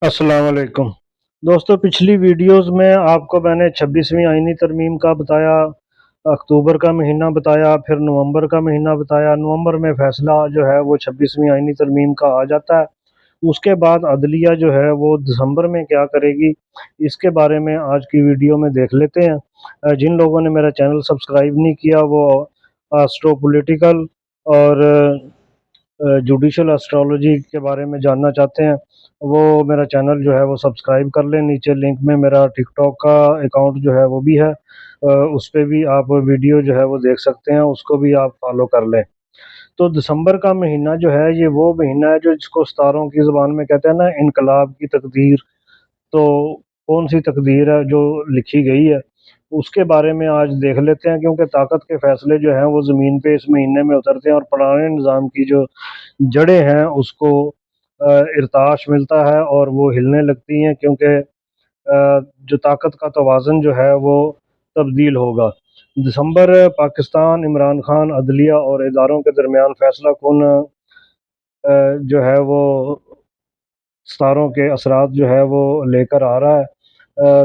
अस्सलाम वालेकुम। दोस्तों, पिछली वीडियोस में आपको मैंने 26वीं आईनी तरमीम का बताया, अक्टूबर का महीना बताया, फिर नवंबर का महीना बताया। नवंबर में फ़ैसला जो है वो 26वीं आईनी तरमीम का आ जाता है। उसके बाद अदलिया जो है वो दिसंबर में क्या करेगी, इसके बारे में आज की वीडियो में देख लेते हैं। जिन लोगों ने मेरा चैनल सब्सक्राइब नहीं किया वो एस्ट्रो पॉलिटिकल और जुडिशल एस्ट्रोलॉजी के बारे में जानना चाहते हैं, वो मेरा चैनल जो है वो सब्सक्राइब कर लें। नीचे लिंक में मेरा टिकटॉक का अकाउंट जो है वो भी है, उस पे भी आप वीडियो जो है वो देख सकते हैं, उसको भी आप फॉलो कर लें। तो दिसंबर का महीना जो है ये वो महीना है जो जिसको सितारों की ज़ुबान में कहते हैं ना, इनकलाब की तकदीर। तो कौन सी तकदीर है जो लिखी गई है, उसके बारे में आज देख लेते हैं, क्योंकि ताकत के फैसले जो हैं वो ज़मीन पे इस महीने में उतरते हैं और पुराने निज़ाम की जो जड़ें हैं उसको इर्ताश मिलता है और वो हिलने लगती हैं, क्योंकि जो ताकत का तवाज़ुन जो है वो तब्दील होगा। दिसंबर पाकिस्तान, इमरान खान, अदलिया और इदारों के दरमियान फ़ैसला कुन जो है वो सितारों के असरात जो है वो लेकर आ रहा है।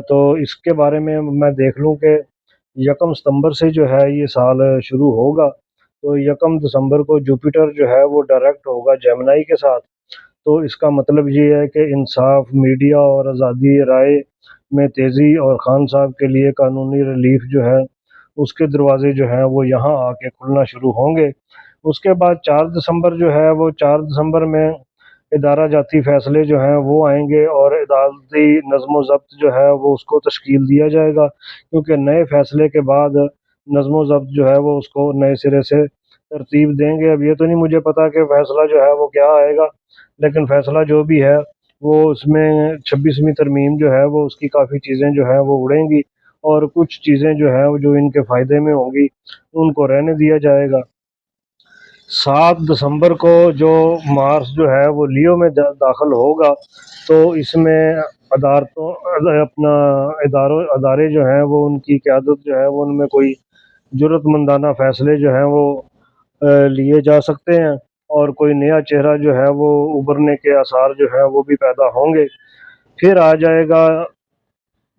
तो इसके बारे में मैं देख लूँ कि 1 सितंबर से जो है ये साल शुरू होगा। तो 1 दिसंबर को जुपिटर जो है वो डायरेक्ट होगा जेमिनी के साथ। तो इसका मतलब ये है कि इंसाफ, मीडिया और आज़ादी राय में तेज़ी और खान साहब के लिए कानूनी रिलीफ जो है उसके दरवाज़े जो हैं वो यहाँ आके खुलना शुरू होंगे। उसके बाद 4 दिसंबर जो है वो 4 दिसंबर में इदारा जाती फ़ैसले जो हैं वो आएँगे और अदालती नज़्म व ज़ब्त जो है वो उसको तश्कील दिया जाएगा, क्योंकि नए फ़ैसले के बाद नज़्म व ज़ब्त जो है वो उसको नए सिरे से तरतीब देंगे। अब ये तो नहीं मुझे पता कि फ़ैसला जो है वो क्या आएगा, लेकिन फ़ैसला जो भी है वो उसमें 26वीं तरमीम जो है वो उसकी काफ़ी चीज़ें जो हैं वो उड़ेंगी और कुछ चीज़ें जो हैं वो जो इनके फ़ायदे में होंगी उनको रहने दिया जाएगा। 7 दिसंबर को जो मार्स जो है वो लियो में दाखिल होगा, तो इसमें अदालतों अपना अदारे जो हैं वो उनकी क़यादत जो है वो उनमें कोई जुर्रतमंदाना फ़ैसले जो हैं वो लिए जा सकते हैं और कोई नया चेहरा जो है वो उभरने के आसार जो है वो भी पैदा होंगे। फिर आ जाएगा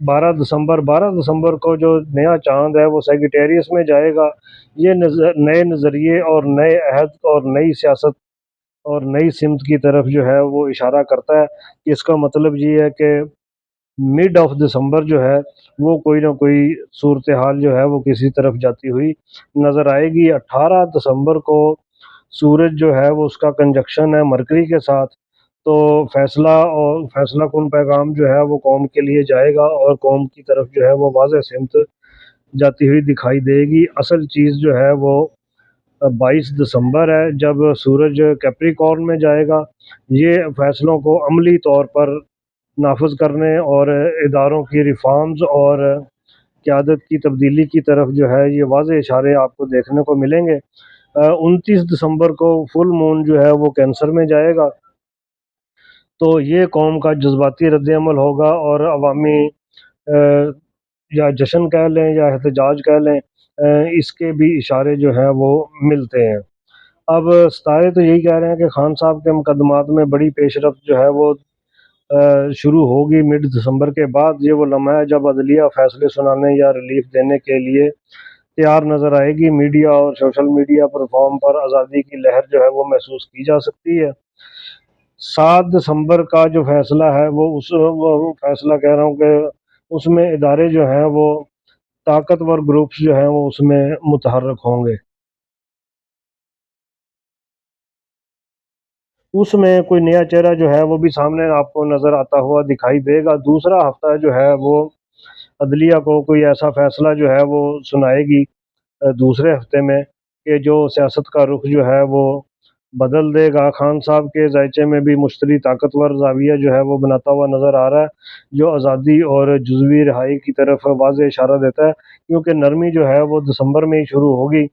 12 दिसंबर को जो नया चाँद है वो सैजिटेरियस में जाएगा। ये नए नज़रिए और नए अहद और नई सियासत और नई सिमत की तरफ जो है वो इशारा करता है। इसका मतलब ये है कि मिड ऑफ दिसंबर जो है वो कोई ना कोई सूरत हाल जो है वो किसी तरफ जाती हुई नज़र आएगी। 18 दिसंबर को सूरज जो है वो उसका कंजक्शन है मरकरी के साथ, तो फैसला कुन पैगाम जो है वो कौम के लिए जाएगा और कौम की तरफ जो है वो वाज़ह सिमत जाती हुई दिखाई देगी। असल चीज़ जो है वो 22 दिसंबर है, जब सूरज कैप्रिकॉर्न में जाएगा। ये फैसलों को अमली तौर पर नाफ़िज़ करने और इदारों की रिफ़ॉर्म्स और क़यादत की तब्दीली की तरफ जो है ये वाज़ेह इशारे आपको देखने को मिलेंगे। 29 दिसंबर को फुल मून जो है वो कैंसर में जाएगा, तो ये कौम का जज़्बाती रद्द-ए-अमल होगा और अवामी या जश्न कह लें या एहतजाज कह लें, इसके भी इशारे जो हैं वो मिलते हैं। अब सितारे तो यही कह रहे हैं कि खान साहब के मुकदमात में बड़ी पेशरफ़्त जो है वो शुरू होगी मिड दिसंबर के बाद। ये वो लम्हा है जब अदलिया फ़ैसले सुनाने या रिलीफ़ देने के लिए तैयार नज़र आएगी। मीडिया और सोशल मीडिया प्लेटफ़ॉर्म पर आज़ादी की लहर जो है वो महसूस की जा सकती है। 7 दिसंबर का जो फ़ैसला है वो फ़ैसला कह रहा हूँ कि उसमें इदारे जो हैं वो ताकतवर ग्रुप्स जो हैं वो उसमें मुतहर्रिक होंगे। उसमें कोई नया चेहरा जो है वो भी सामने आपको नज़र आता हुआ दिखाई देगा। दूसरा हफ़्ता जो है वो अदलिया को कोई ऐसा फ़ैसला जो है वो सुनाएगी दूसरे हफ़्ते में, कि जो सियासत का रुख जो है वो बदल देगा। खान साहब के ज़ायचे में भी मुश्तरी ताकतवर ज़ाविया जो है वो बनाता हुआ नज़र आ रहा है, जो आज़ादी और जुज़वी रिहाई की तरफ वाज़ेह इशारा देता है, क्योंकि नरमी जो है वो दिसंबर में ही शुरू होगी।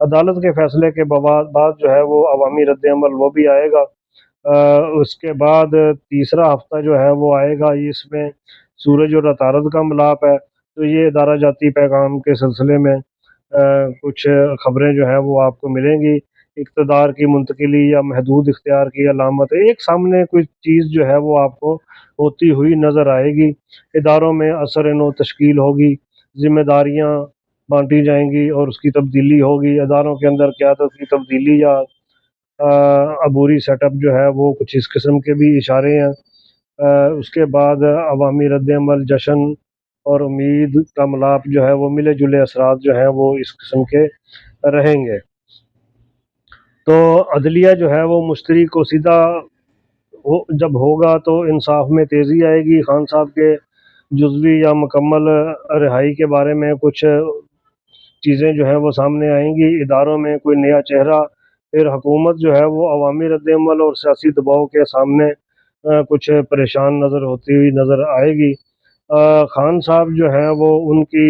अदालत के फ़ैसले के बाद जो है वो अवामी रद्द-ए-अमल वो भी आएगा। उसके बाद तीसरा हफ़्ता जो है वो आएगा, इसमें सूरज और अतारद का मिलाप है, तो ये इदारा जाती पैगाम के सिलसिले में कुछ ख़बरें जो हैं वो आपको मिलेंगी। इक़्तिदार की मुंतकिली या महदूद इख्तियार की अलामत है। एक सामने कोई चीज़ जो है वो आपको होती हुई नज़र आएगी। इदारों में असर नो तश्कील होगी, ज़िम्मेदारियाँ बाँटी जाएँगी और उसकी तब्दीली होगी। इदारों के अंदर क़यादत की तब्दीली या अबूरी सेटअप जो है वो कुछ इस किस्म के भी इशारे हैं। उसके बाद अवामी रद्द-ए-अमल, जश्न और उम्मीद का मिलाप जो है वो मिले-जुले असरात जो हैं वो इस किस्म के रहेंगे। तो अदलिया जो है वो मुश्तरी को सीधा जब होगा तो इंसाफ में तेज़ी आएगी। खान साहब के जुज़वी या मुकम्मल रिहाई के बारे में कुछ चीज़ें जो हैं वो सामने आएँगी। इदारों में कोई नया चेहरा, फिर हुकूमत जो है वो अवामी रद्द-ए-अमल और सियासी दबाव के सामने कुछ परेशान नज़र होती हुई नज़र आएगी। खान साहब जो हैं वो उनकी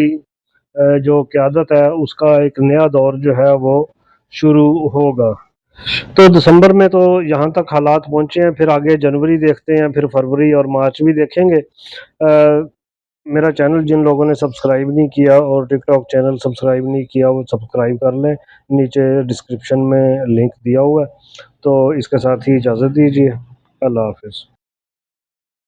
जो क़यादत है उसका एक नया दौर जो है वो शुरू होगा। तो दिसंबर में तो यहाँ तक हालात पहुँचे हैं, फिर आगे जनवरी देखते हैं, फिर फरवरी और मार्च भी देखेंगे। मेरा चैनल जिन लोगों ने सब्सक्राइब नहीं किया और टिकटॉक चैनल सब्सक्राइब नहीं किया वो सब्सक्राइब कर लें, नीचे डिस्क्रिप्शन में लिंक दिया हुआ है। तो इसके साथ ही इजाज़त दीजिए। अल्लाह हाफ़िज़।